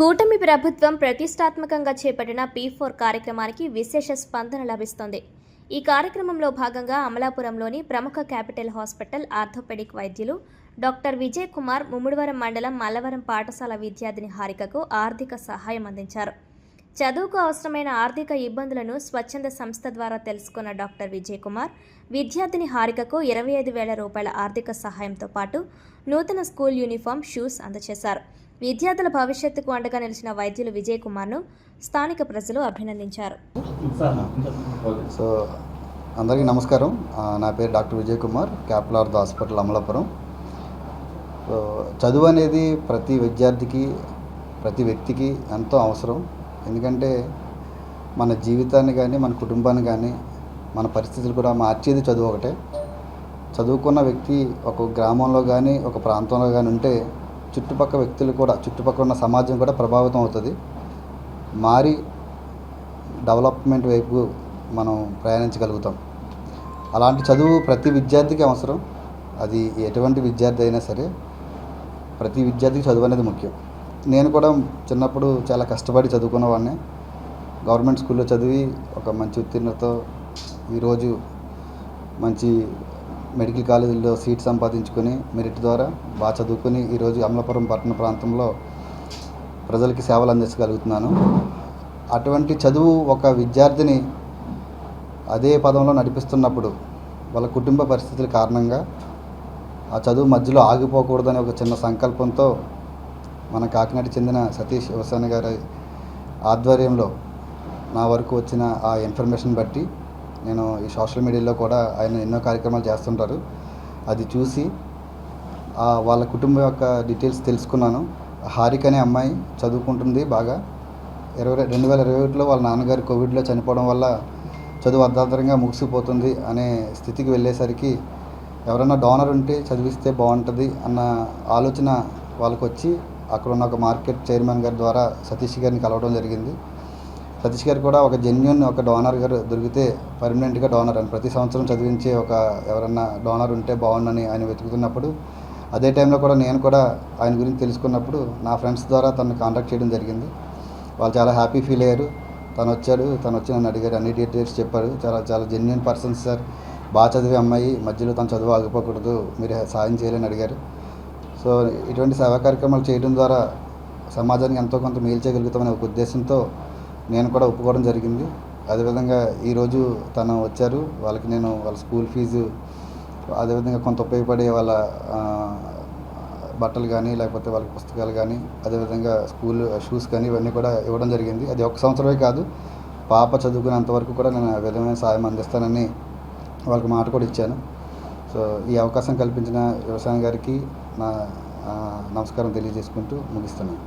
కూటమి ప్రభుత్వం ప్రతిష్టాత్మకంగా చేపట్టిన P4 కార్యక్రమానికి విశేష స్పందన లభిస్తోంది. ఈ కార్యక్రమంలో భాగంగా అమలాపురంలోని ప్రముఖ క్యాపిటల్ హాస్పిటల్ ఆర్థోపెడిక్ వైద్యులు డాక్టర్ విజయ్ కుమార్ ముమ్మిడివరం మండలం మల్లవరం పాఠశాల విద్యార్థిని హారికకు ఆర్థిక సహాయం అందించారు. చదువుకు అవసరమైన ఆర్థిక ఇబ్బందులను స్వచ్ఛంద సంస్థ ద్వారా తెలుసుకున్న డాక్టర్ విజయ్ కుమార్ విద్యార్థిని హారికకు 25,000 రూపాయల ఆర్థిక సహాయంతో పాటు నూతన స్కూల్ యూనిఫామ్, షూస్ అందజేశారు. విద్యార్థుల భవిష్యత్తుకు అండగా నిలిచిన వైద్యులు విజయ్ కుమార్ను స్థానిక ప్రజలు అభినందించారు. సో అందరికీ నమస్కారం. నా పేరు doctor Vijay Kumar, capital ortho hospital Amalapuram. So చదువు అనేది ప్రతి విద్యార్థికి, ప్రతి వ్యక్తికి ఎంతో అవసరం. ఎందుకంటే మన జీవితాన్ని కానీ, మన కుటుంబాన్ని కానీ, మన పరిస్థితులు కూడా మార్చేది చదువు ఒకటే. చదువుకున్న వ్యక్తి ఒక గ్రామంలో కానీ, ఒక ప్రాంతంలో కానీ ఉంటే చుట్టుపక్కల వ్యక్తులు కూడా, చుట్టుపక్కల ఉన్న సమాజం కూడా ప్రభావితం అవుతుంది. మారి డెవలప్మెంట్ వైపు మనం ప్రయాణించగలుగుతాం. అలాంటి చదువు ప్రతి విద్యార్థికి అవసరం. అది ఎటువంటి విద్యార్థి అయినా సరే ప్రతి విద్యార్థికి చదువు అనేది ముఖ్యం. నేను కూడా చిన్నప్పుడు చాలా కష్టపడి చదువుకున్నవాడిని. గవర్నమెంట్ స్కూల్లో చదివి ఒక మంచి ఉత్తీర్ణతో ఈరోజు మంచి మెడికల్ కాలేజీల్లో సీట్ సంపాదించుకొని మెరిట్ ద్వారా బాగా చదువుకొని ఈరోజు అమలాపురం పట్టణ ప్రాంతంలో ప్రజలకి సేవలు అందించగలుగుతున్నాను. అటువంటి చదువు ఒక విద్యార్థిని అదే పదంలో నడిపిస్తున్నప్పుడు వాళ్ళ కుటుంబ పరిస్థితుల కారణంగా ఆ చదువు మధ్యలో ఆగిపోకూడదనే ఒక చిన్న సంకల్పంతో మన కాకినాడ చెందిన సతీష్ యువసేన గారి ఆధ్వర్యంలో నా వరకు వచ్చిన ఆ ఇన్ఫర్మేషన్ బట్టి నేను ఈ సోషల్ మీడియాలో కూడా ఆయన ఎన్నో కార్యక్రమాలు చేస్తుంటారు. అది చూసి వాళ్ళ కుటుంబం యొక్క డీటెయిల్స్ తెలుసుకున్నాను. హారిక అనే అమ్మాయి చదువుకుంటుంది బాగా. 2021లో వాళ్ళ నాన్నగారు కోవిడ్లో చనిపోవడం వల్ల చదువు అర్ధాంతరంగా ముగిసిపోతుంది అనే స్థితికి వెళ్ళేసరికి ఎవరైనా డోనర్ ఉంటే చదివిస్తే బాగుంటుంది అన్న ఆలోచన వాళ్ళకు వచ్చి అక్కడ ఉన్న ఒక మార్కెట్ చైర్మన్ గారి ద్వారా సతీష్ గారిని కలవడం జరిగింది. సతీష్ గారు కూడా ఒక జెన్యూన్ ఒక డోనర్ గారు దొరికితే పర్మనెంట్గా డోనర్ అని ప్రతి సంవత్సరం చదివించే ఒక ఎవరన్నా డోనర్ ఉంటే బాగుండని ఆయన వెతుకుతున్నప్పుడు, అదే టైంలో కూడా నేను కూడా ఆయన గురించి తెలుసుకున్నప్పుడు నా ఫ్రెండ్స్ ద్వారా తనను కాంటాక్ట్ చేయడం జరిగింది. వాళ్ళు చాలా హ్యాపీ ఫీల్ అయ్యారు. తను వచ్చి నన్ను అడిగారు, అన్ని డీటెయిల్స్ చెప్పారు. చాలా జెన్యూన్ పర్సన్స్ సార్, బాగా చదివే అమ్మాయి, మధ్యలో తను చదువు ఆగిపోకూడదు, మీరు సాయం చేయాలని అడిగారు. సో ఇటువంటి సేవా కార్యక్రమాలు చేయడం ద్వారా సమాజానికి ఎంతో కొంత మేలు చేయగలుగుతామనే ఒక ఉద్దేశంతో నేను కూడా ఒప్పుకోవడం జరిగింది. అదేవిధంగా ఈరోజు తను వచ్చారు. వాళ్ళకి నేను వాళ్ళ స్కూల్ ఫీజు, అదేవిధంగా కొంత ఉపయోగపడే వాళ్ళ బట్టలు కానీ, లేకపోతే వాళ్ళ పుస్తకాలు కానీ, అదేవిధంగా స్కూల్ షూస్ కానీ ఇవన్నీ కూడా ఇవ్వడం జరిగింది. అది ఒక సంవత్సరమే కాదు, పాప చదువుకునేంతవరకు కూడా నేను ఆ విధమైన సాయం అందిస్తానని వాళ్ళకి మాట కూడా ఇచ్చాను. సో ఈ అవకాశం కల్పించిన యువసేన గారికి నా నమస్కారం తెలియజేసుకుంటూ ముగిస్తున్నాను.